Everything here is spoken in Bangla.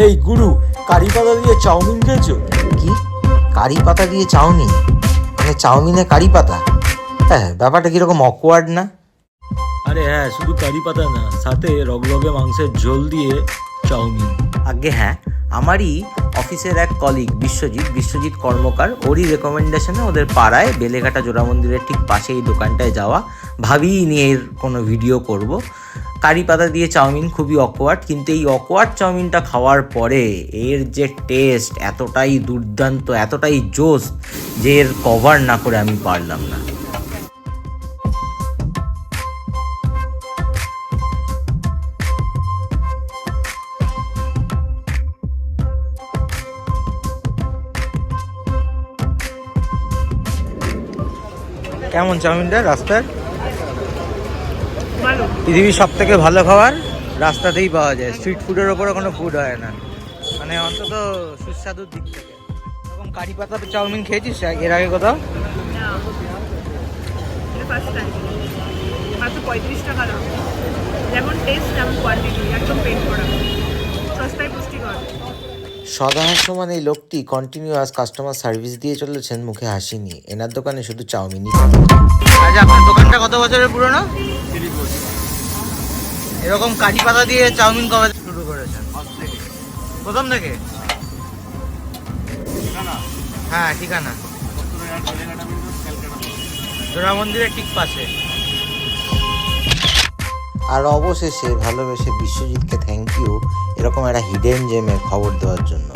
এই গুরু, কারি পাতা দিয়ে চাউমিন খেয়েছো? কি? কারি পাতা দিয়ে চাউমিন? মানে চাউমিনে কারি পাতা? হ্যাঁ, ব্যাপারটা কিরকম অকওয়ার্ড না? আরে হ্যাঁ, শুধু কারি পাতা না, সাথে রগরগে মাংসের ঝোল দিয়ে চাউমিন। আগে হ্যাঁ, আমারই অফিসের এক কলিগ বিশ্বজিৎ কর্মকার, ওরই রেকমেন্ডেশনে ওদের পাড়ায় বেলেঘাটা জোড়া মন্দিরের ঠিক পাশে এই দোকানটায় যাওয়া, ভাবিনি এর কোনো ভিডিও করব। কারি পাতা দিয়ে চাউমিন খুবই অকওয়ার্ড, কিন্তু এই অকওয়ার্ড চাউমিনটা খাওয়ার পরে এর যে টেস্ট এতটাই দুর্দান্ত, এতটাই জোস, যে এর কভার না করে আমি পারলাম না। কেমন চাউমিনটা রাস্তার? পৃথিবীর সব থেকে ভালো খাবার রাস্তাতেই পাওয়া যায়, স্ট্রিট ফুডের ওপরে কোনো ফুড হয় না, মানে অন্তত সুস্বাদুর দিক থেকে। এরকম কারি পাতা চাউমিন খেয়েছিস এর আগে কোথাও? First time. মাত্র 35 টাকা দাম, যেমন টেস্ট তেমন কোয়ান্টিটি, একদম পেট ভরা, সস্তায় পুষ্টিকর। সদাহসমান এই লোকটি কন্টিনিউয়াস কাস্টমার সার্ভিস দিয়ে চলেছেন, মুখে হাসি নিয়ে। এনার দোকানে শুধু চাউমিনই। আচ্ছা, আপনার দোকানটা কত বছরের পুরনো? এরকম কারি পাতা দিয়ে চাউমিন কবে শুরু করেছেন? প্রথম থেকে? হ্যাঁ, ঠিকানা জোড়া মন্দিরের ঠিক পাশে। আর অবশেষে ভালোবেসে বিশ্বজিৎকে থ্যাংক ইউ এরকম একটা হিডেন জেমের খবর দেওয়ার জন্য।